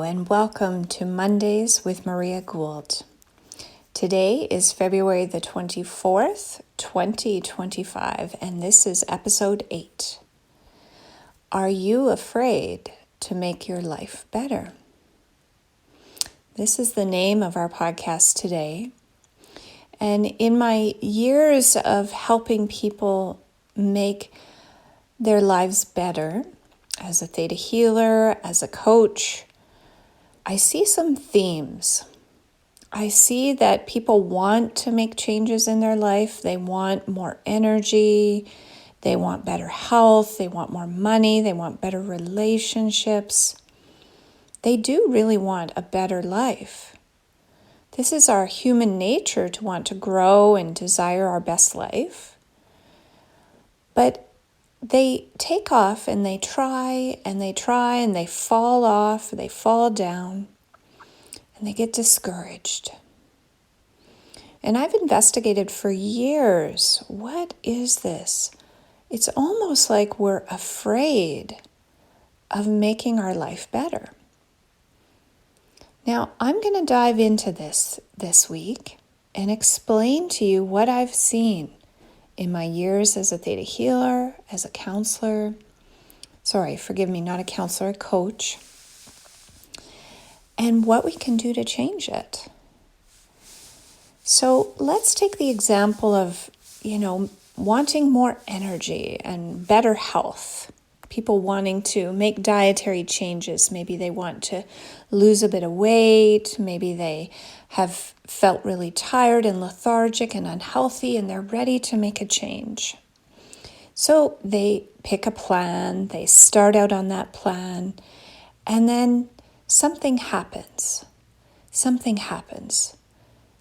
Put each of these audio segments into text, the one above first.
and welcome to Mondays with Maria Gould. Today is February the 24th, 2025, and this is episode 8. Are you afraid to make your life better? This is the name of our podcast today. And in my years of helping people make their lives better, as a theta healer, as a coach, I see some themes. I see that people want to make changes in their life. They want more energy. They want better health. They want more money. They want better relationships. They do really want a better life. This is our human nature to want to grow and desire our best life. But they take off and they try and they fall off, they fall down, and they get discouraged. And I've investigated for years, what is this? It's almost like we're afraid of making our life better. Now, I'm going to dive into this week and explain to you what I've seen in my years as a theta healer, as a counselor, not a counselor, a coach, and what we can do to change it. So let's take the example of, wanting more energy and better health. People wanting to make dietary changes. Maybe they want to lose a bit of weight. Maybe they have felt really tired and lethargic and unhealthy, and they're ready to make a change. So they pick a plan, they start out on that plan, and then something happens.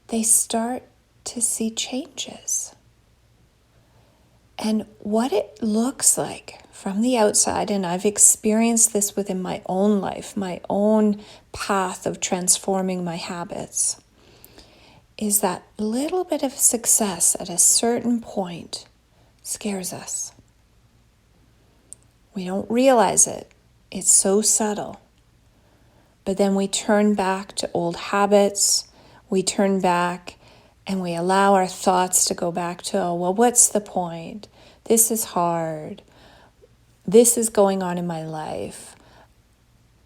They start to see changes. And what it looks like from the outside, and I've experienced this within my own life, my own path of transforming my habits, is that little bit of success at a certain point scares us. We don't realize it. It's so subtle. But then we turn back to old habits. We turn back and we allow our thoughts to go back to, what's the point? This is hard. This is going on in my life.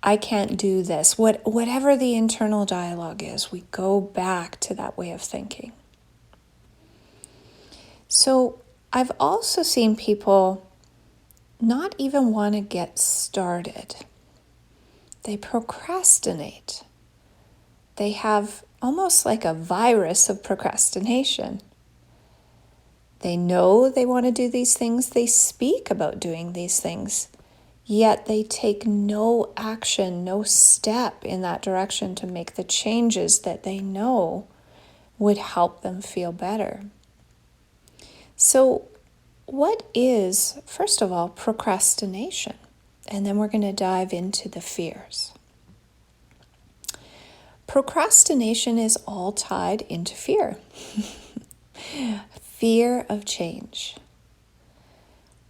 I can't do this. Whatever the internal dialogue is, we go back to that way of thinking. So I've also seen people not even want to get started. They procrastinate. They have almost like a virus of procrastination. They know they want to do these things. They speak about doing these things. Yet they take no action, no step in that direction to make the changes that they know would help them feel better. So what is, first of all, procrastination? And then we're going to dive into the fears. Procrastination is all tied into fear. Fear of change.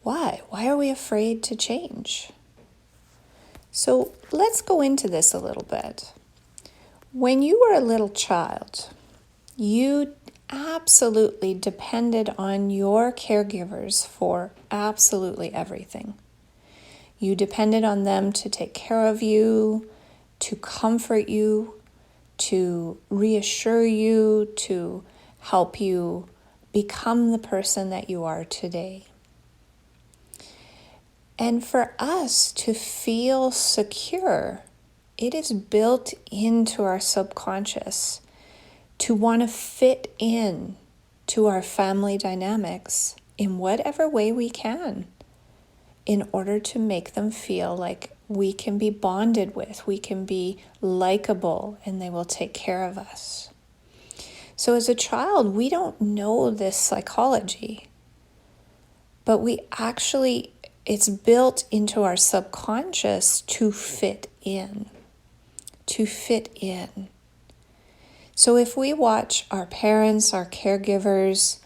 Why? Why are we afraid to change? So let's go into this a little bit. When you were a little child, you absolutely depended on your caregivers for absolutely everything. You depended on them to take care of you, to comfort you, to reassure you, to help you become the person that you are today. And for us to feel secure, it is built into our subconscious to want to fit in to our family dynamics in whatever way we can in order to make them feel like we can be bonded with, we can be likable, and they will take care of us. So as a child, we don't know this psychology, but it's built into our subconscious to fit in. So if we watch our parents, our caregivers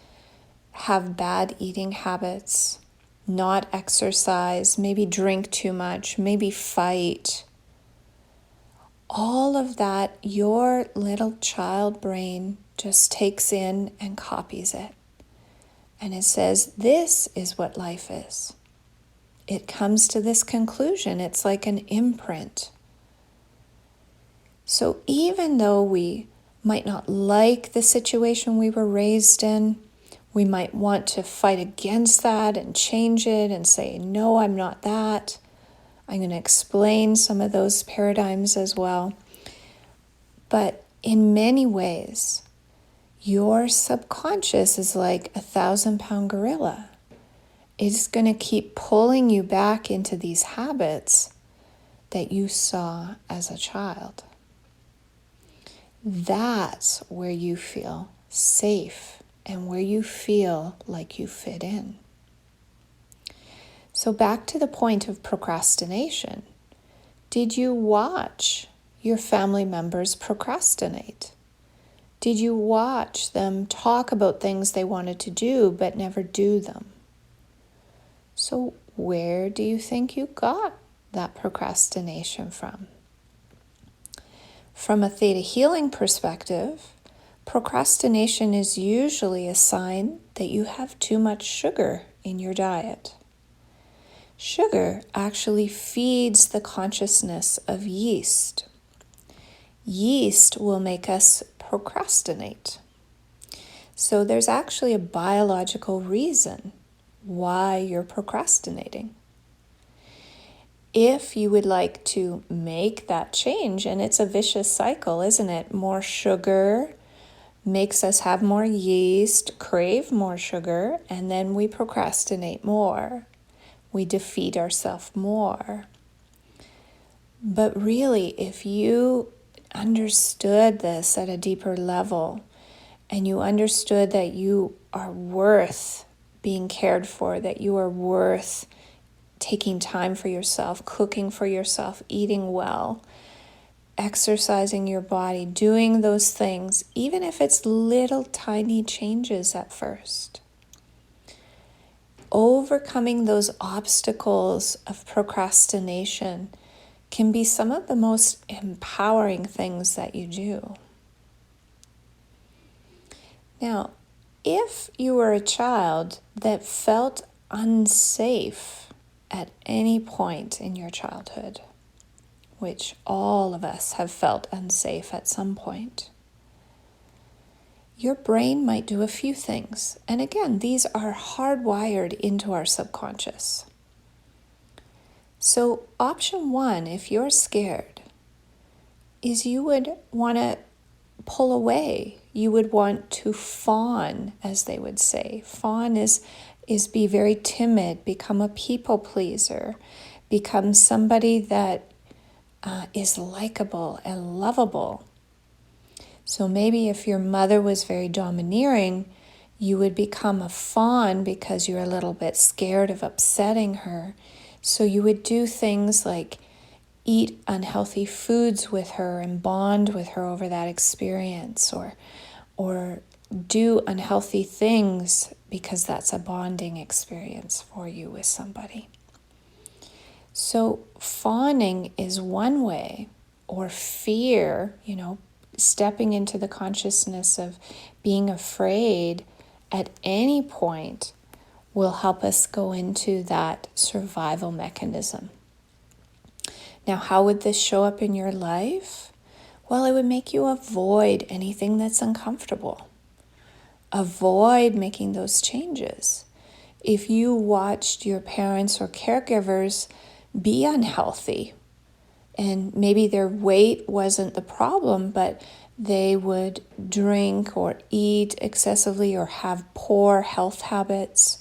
have bad eating habits, not exercise, maybe drink too much, maybe fight, all of that your little child brain just takes in and copies it. And it says, this is what life is. It comes to this conclusion. It's like an imprint. So even though we might not like the situation we were raised in, we might want to fight against that and change it and say, no, I'm not that. I'm going to explain some of those paradigms as well. But in many ways, your subconscious is like 1,000-pound gorilla. It's going to keep pulling you back into these habits that you saw as a child. That's where you feel safe and where you feel like you fit in. So back to the point of procrastination. Did you watch your family members procrastinate? Did you watch them talk about things they wanted to do but never do them? So where do you think you got that procrastination from? From a theta healing perspective, procrastination is usually a sign that you have too much sugar in your diet. Sugar actually feeds the consciousness of yeast. Yeast will make us procrastinate. So there's actually a biological reason why you're procrastinating. If you would like to make that change, and it's a vicious cycle, isn't it? More sugar makes us have more yeast, crave more sugar, and then we procrastinate more. We defeat ourselves more. But really, if you understood this at a deeper level, and you understood that you are worth being cared for, that you are worth taking time for yourself, cooking for yourself, eating well, exercising your body, doing those things, even if it's little tiny changes at first. Overcoming those obstacles of procrastination can be some of the most empowering things that you do. Now, if you were a child that felt unsafe at any point in your childhood, which all of us have felt unsafe at some point, your brain might do a few things. And again, these are hardwired into our subconscious. So option one, if you're scared, is you would want to pull away. You would want to fawn, as they would say. Fawn is be very timid, become a people pleaser, become somebody that is likable and lovable. So maybe if your mother was very domineering, you would become a fawn because you're a little bit scared of upsetting her. So you would do things like eat unhealthy foods with her and bond with her over that experience, or do unhealthy things because that's a bonding experience for you with somebody. So fawning is one way, or fear, stepping into the consciousness of being afraid at any point will help us go into that survival mechanism. Now, how would this show up in your life? Well, it would make you avoid anything that's uncomfortable. Avoid making those changes. If you watched your parents or caregivers be unhealthy, and maybe their weight wasn't the problem, but they would drink or eat excessively or have poor health habits,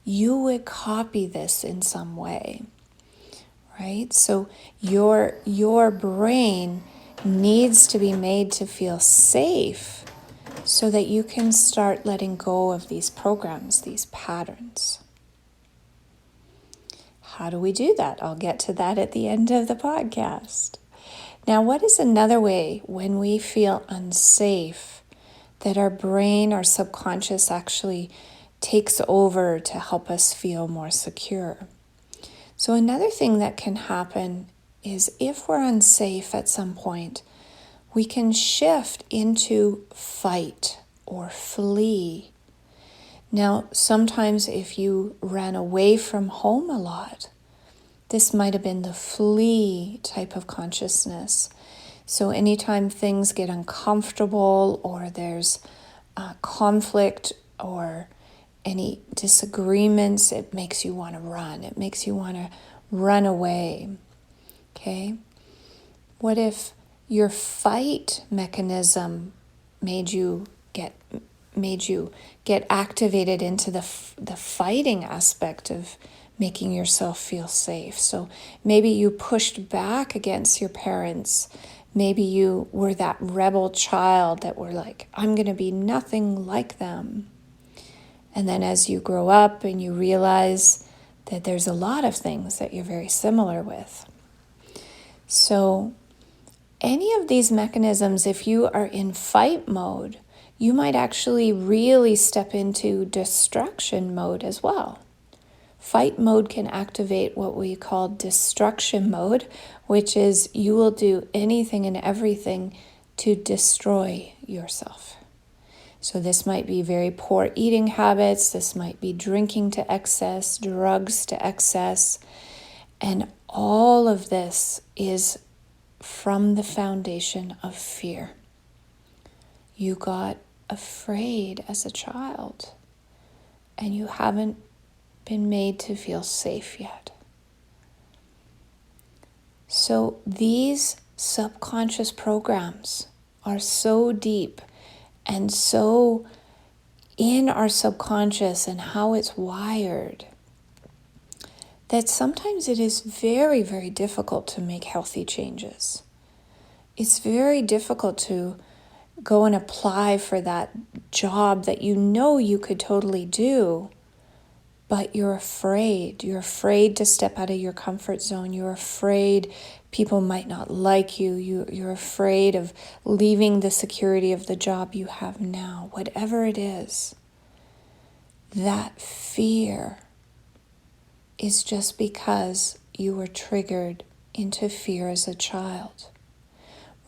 you would copy this in some way, right? So your brain needs to be made to feel safe so that you can start letting go of these programs, these patterns. How do we do that? I'll get to that at the end of the podcast. Now, what is another way when we feel unsafe that our brain, our subconscious actually takes over to help us feel more secure? So another thing that can happen is if we're unsafe at some point, we can shift into fight or flee. Now, sometimes if you ran away from home a lot, this might have been the flee type of consciousness. So anytime things get uncomfortable or there's conflict or any disagreements, it makes you want to run. It makes you want to run away. Okay? What if your fight mechanism made you get activated into the fighting aspect of making yourself feel safe? So maybe you pushed back against your parents. Maybe you were that rebel child that were like, I'm going to be nothing like them. And then as you grow up and you realize that there's a lot of things that you're very similar with. So any of these mechanisms, if you are in fight mode, you might actually really step into destruction mode as well. Fight mode can activate what we call destruction mode, which is you will do anything and everything to destroy yourself. So this might be very poor eating habits, this might be drinking to excess, drugs to excess, and all of this is from the foundation of fear. You got afraid as a child, and you haven't been made to feel safe yet. So these subconscious programs are so deep and so in our subconscious and how it's wired that sometimes it is very, very difficult to make healthy changes. It's very difficult to go and apply for that job that you know you could totally do, but you're afraid. You're afraid to step out of your comfort zone. You're afraid people might not like you. You're afraid of leaving the security of the job you have now. Whatever it is, that fear is just because you were triggered into fear as a child.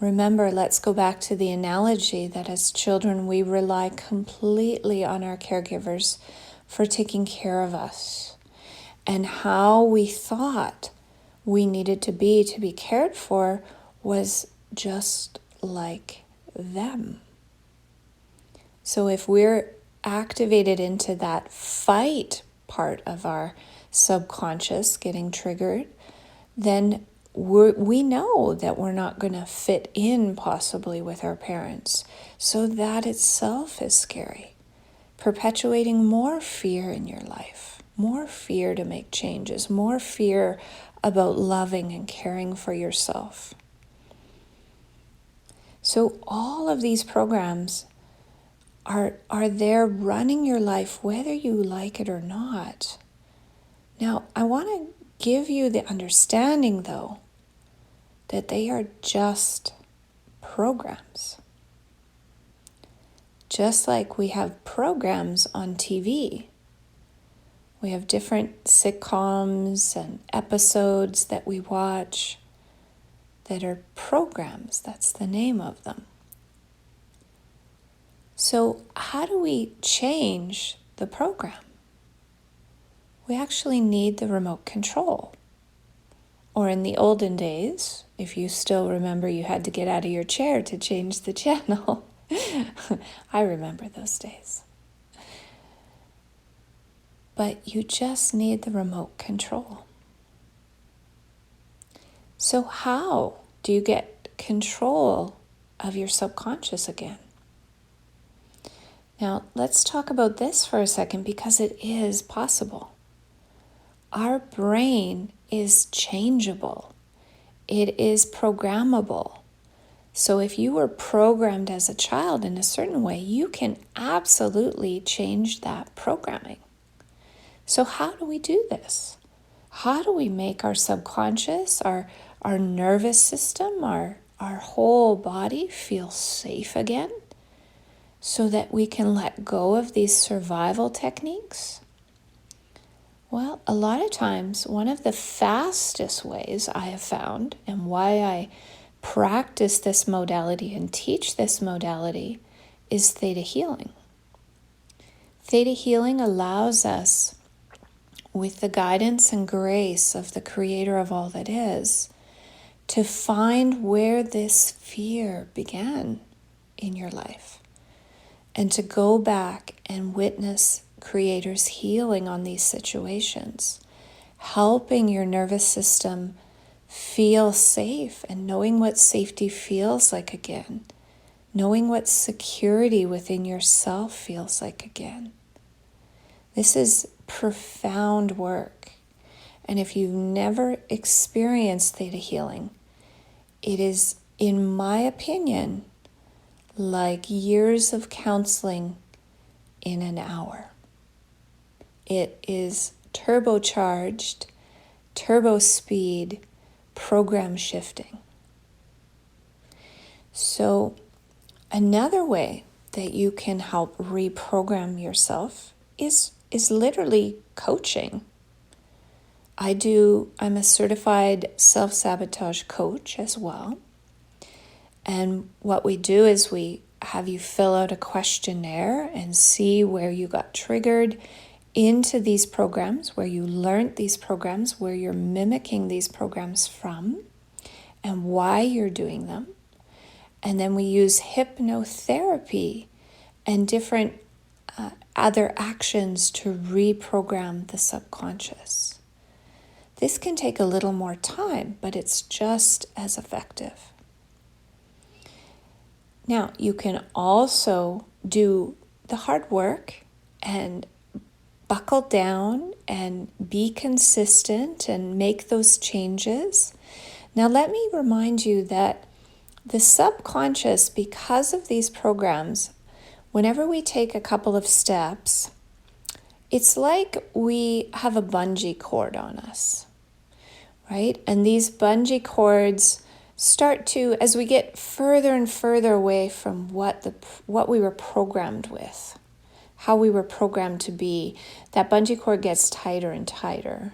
Remember, let's go back to the analogy that as children we rely completely on our caregivers for taking care of us, and how we thought we needed to be cared for was just like them. So if we're activated into that fight part of our subconscious getting triggered, then we know that we're not going to fit in possibly with our parents. So that itself is scary, perpetuating more fear in your life, more fear to make changes, more fear about loving and caring for yourself. So all of these programs are there running your life whether you like it or not. Now, I want to give you the understanding, though, that they are just programs. Just like we have programs on TV. We have different sitcoms and episodes that we watch that are programs. That's the name of them. So how do we change the program? We actually need the remote control. Or in the olden days, if you still remember, you had to get out of your chair to change the channel. I remember those days. But you just need the remote control. So how do you get control of your subconscious again? Now, let's talk about this for a second because it is possible. Our brain is changeable. It is programmable. So if you were programmed as a child in a certain way, you can absolutely change that programming. So how do we do this? How do we make our subconscious, our nervous system, our whole body feel safe again so that we can let go of these survival techniques? Well, a lot of times, one of the fastest ways I have found, and why I practice this modality and teach this modality, is theta healing. Theta healing allows us, with the guidance and grace of the Creator of all that is, to find where this fear began in your life, and to go back and witness Creator's healing on these situations, helping your nervous system feel safe and knowing what safety feels like again, knowing what security within yourself feels like again. This is profound work. And if you've never experienced theta healing, it is, in my opinion, like years of counseling in an hour. It is turbocharged, turbo speed, program shifting. So another way that you can help reprogram yourself is literally coaching. I'm a certified self-sabotage coach as well. And what we do is we have you fill out a questionnaire and see where you got triggered into these programs, where you learned these programs, where you're mimicking these programs from, and why you're doing them. And then we use hypnotherapy and different other actions to reprogram the subconscious. This can take a little more time, but it's just as effective. Now, you can also do the hard work and buckle down and be consistent and make those changes. Now, let me remind you that the subconscious, because of these programs, whenever we take a couple of steps, it's like we have a bungee cord on us, right? And these bungee cords start to, as we get further and further away from what we were programmed with, how we were programmed to be, that bungee cord gets tighter and tighter.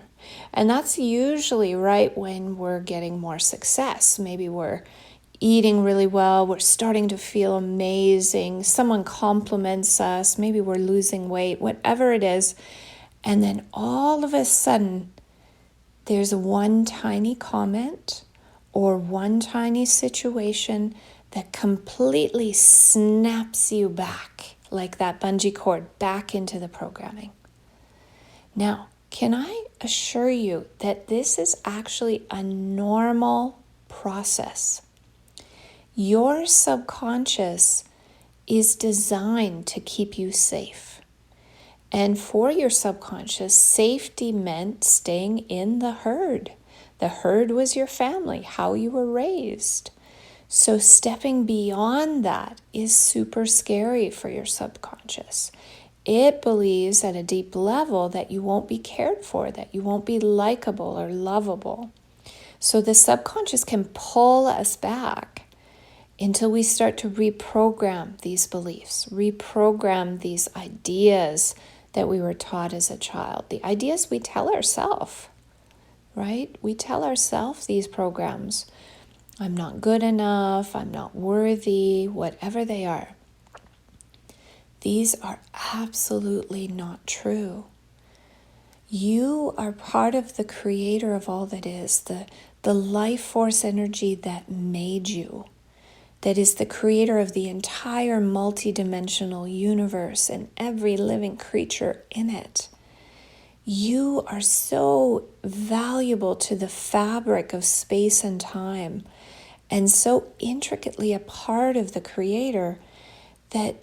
And that's usually right when we're getting more success. Maybe we're eating really well, we're starting to feel amazing, someone compliments us, maybe we're losing weight, whatever it is. And then all of a sudden, there's one tiny comment or one tiny situation that completely snaps you back, like that bungee cord, back into the programming. Now, can I assure you that this is actually a normal process? Your subconscious is designed to keep you safe. And for your subconscious, safety meant staying in the herd. The herd was your family, how you were raised. So stepping beyond that is super scary for your subconscious. It believes at a deep level that you won't be cared for, that you won't be likable or lovable. So the subconscious can pull us back until we start to reprogram these beliefs, reprogram these ideas that we were taught as a child, the ideas we tell ourselves, right? We tell ourselves these programs. I'm not good enough, I'm not worthy, whatever they are. These are absolutely not true. You are part of the Creator of all that is, the life force energy that made you, that is the creator of the entire multidimensional universe and every living creature in it. You are so valuable to the fabric of space and time, and so intricately a part of the Creator that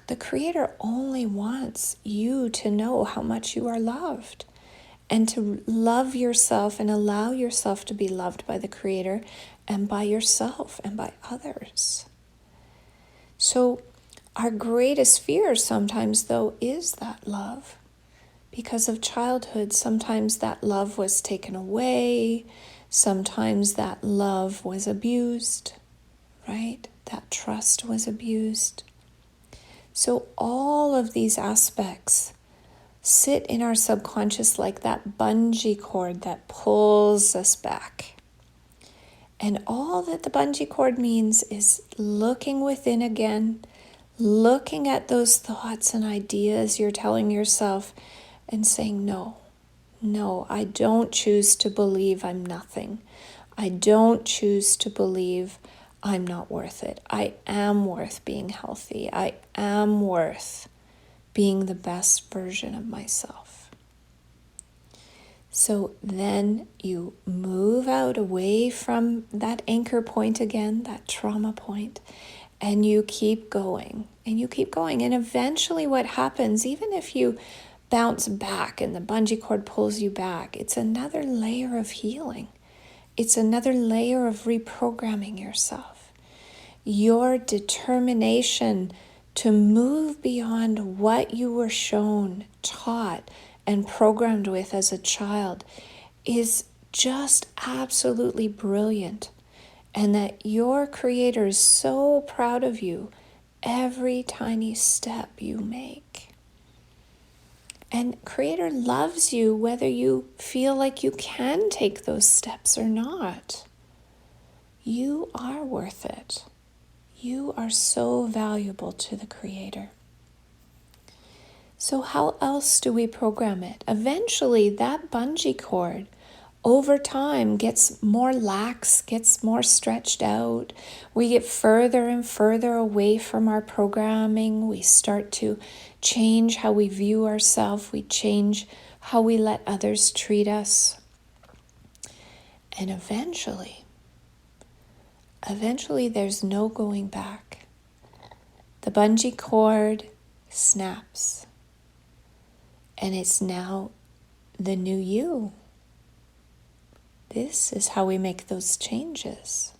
the Creator only wants you to know how much you are loved, and to love yourself and allow yourself to be loved by the Creator and by yourself and by others. So our greatest fear sometimes, though, is that love. Because of childhood, sometimes that love was taken away. Sometimes that love was abused, right? That trust was abused. So all of these aspects sit in our subconscious like that bungee cord that pulls us back. And all that the bungee cord means is looking within again, looking at those thoughts and ideas you're telling yourself and saying, no, I don't choose to believe I'm nothing. I don't choose to believe I'm not worth it. I am worth being healthy. I am worth being the best version of myself. So then you move out away from that anchor point again, that trauma point, and you keep going and you keep going. And eventually what happens, even if you bounce back and the bungee cord pulls you back, it's another layer of healing. It's another layer of reprogramming yourself. Your determination to move beyond what you were shown, taught, and programmed with as a child is just absolutely brilliant. And that your Creator is so proud of you every tiny step you make. And Creator loves you whether you feel like you can take those steps or not. You are worth it. You are so valuable to the Creator. So how else do we program it? Eventually, that bungee cord over time gets more lax, gets more stretched out. We get further and further away from our programming. We start to change how we view ourselves. We change how we let others treat us. And eventually there's no going back. The bungee cord snaps. And it's now the new you. This is how we make those changes.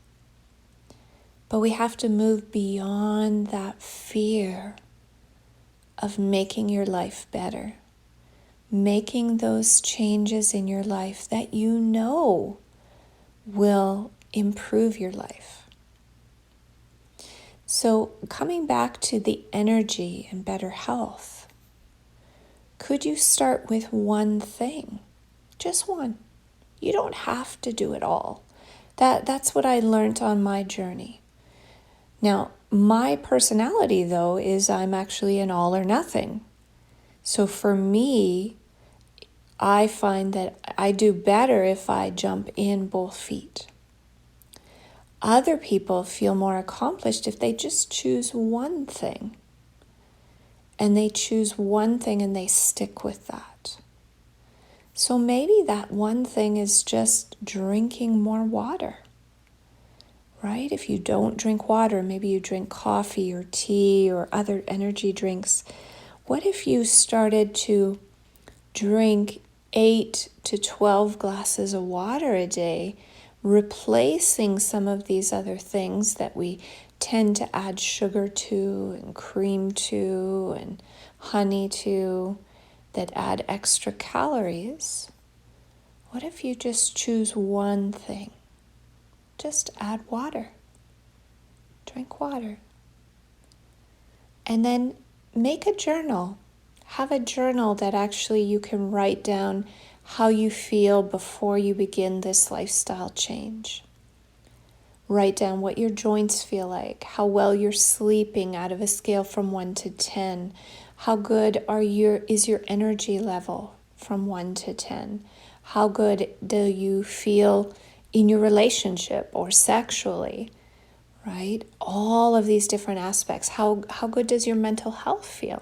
But we have to move beyond that fear of making your life better, making those changes in your life that you know will improve your life. So coming back to the energy and better health, could you start with one thing? Just one. You don't have to do it all. That's what I learned on my journey. Now, my personality, though, is I'm actually an all or nothing. So for me, I find that I do better if I jump in both feet. Other people feel more accomplished if they just choose one thing. And they choose one thing and they stick with that. So maybe that one thing is just drinking more water, right? If you don't drink water, maybe you drink coffee or tea or other energy drinks. What if you started to drink 8 to 12 glasses of water a day, replacing some of these other things that we tend to add sugar to and cream to and honey to, that add extra calories? What if you just choose one thing? Just add water. Drink water. And then make a journal. Have a journal that actually you can write down how you feel before you begin this lifestyle change. Write down what your joints feel like, how well you're sleeping out of a scale from 1 to 10. How good is your energy level from 1 to 10? How good do you feel in your relationship or sexually, right? All of these different aspects. How good does your mental health feel?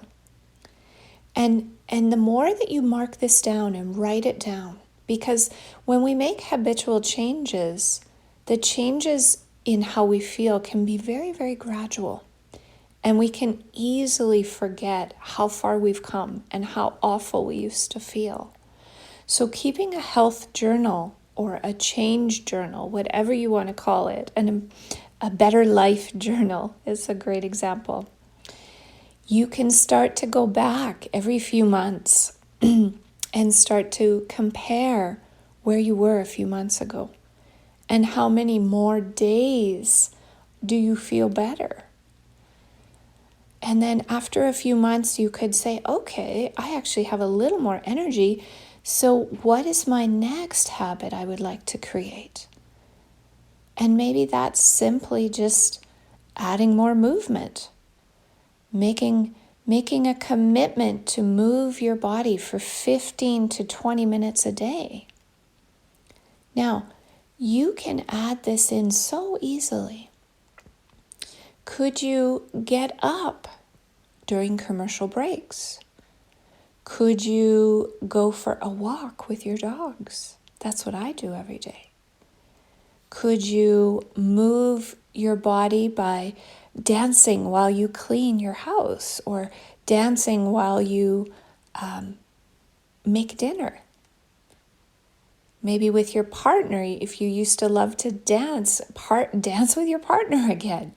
And the more that you mark this down and write it down, because when we make habitual changes, the changes in how we feel can be very, very gradual. And we can easily forget how far we've come and how awful we used to feel. So keeping a health journal or a change journal, whatever you want to call it, and a better life journal is a great example. You can start to go back every few months and start to compare where you were a few months ago and how many more days do you feel better. And then after a few months, you could say, okay, I actually have a little more energy. So what is my next habit I would like to create? And maybe that's simply just adding more movement, making a commitment to move your body for 15 to 20 minutes a day. Now, you can add this in so easily. Could you get up during commercial breaks? Could you go for a walk with your dogs? That's what I do every day. Could you move your body by dancing while you clean your house, or dancing while you make dinner? Maybe with your partner, if you used to love to dance with your partner again.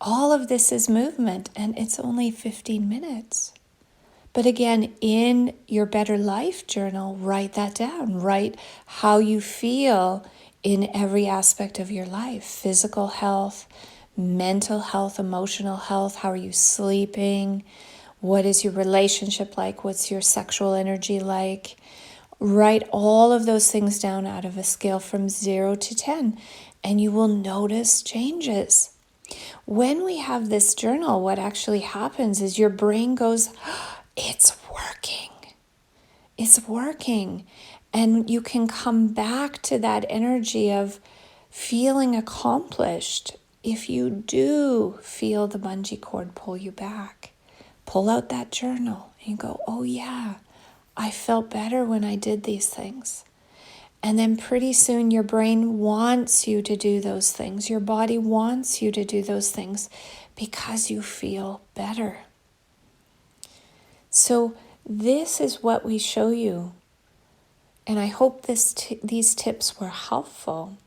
All of this is movement, and it's only 15 minutes. But again, in your Better Life journal, write that down. Write how you feel in every aspect of your life. Physical health, mental health, emotional health. How are you sleeping? What is your relationship like? What's your sexual energy like? Write all of those things down out of a scale from 0 to 10, and you will notice changes. When we have this journal, what actually happens is your brain goes, it's working. It's working. And you can come back to that energy of feeling accomplished. If you do feel the bungee cord pull you back, pull out that journal and go, oh yeah, I felt better when I did these things. And then pretty soon your brain wants you to do those things. Your body wants you to do those things because you feel better. So this is what we show you. And I hope these tips were helpful.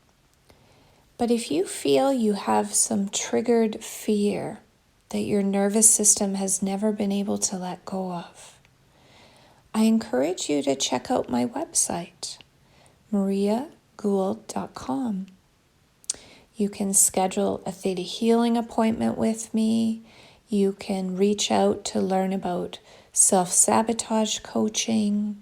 But if you feel you have some triggered fear that your nervous system has never been able to let go of, I encourage you to check out my website, mariagould.com. You can schedule a Theta Healing appointment with me. You can reach out to learn about self-sabotage coaching.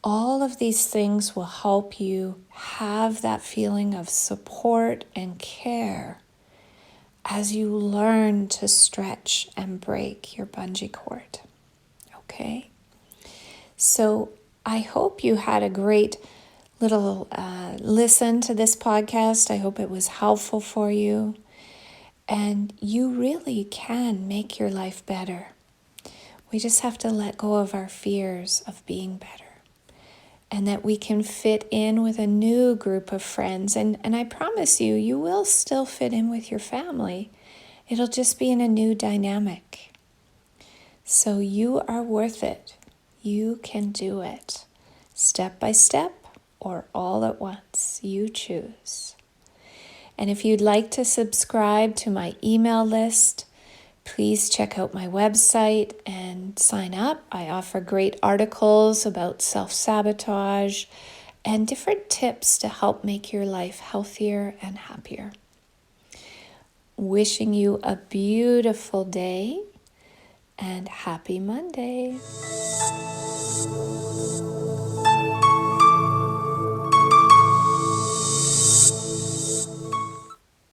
All of these things will help you have that feeling of support and care as you learn to stretch and break your bungee cord. Okay? So I hope you had a great little listen to this podcast. I hope it was helpful for you. And you really can make your life better. We just have to let go of our fears of being better. And that we can fit in with a new group of friends. And I promise you, you will still fit in with your family. It'll just be in a new dynamic. So you are worth it. You can do it. Step by step or all at once. You choose. And if you'd like to subscribe to my email list, please check out my website and sign up. I offer great articles about self-sabotage and different tips to help make your life healthier and happier. Wishing you a beautiful day and happy Monday.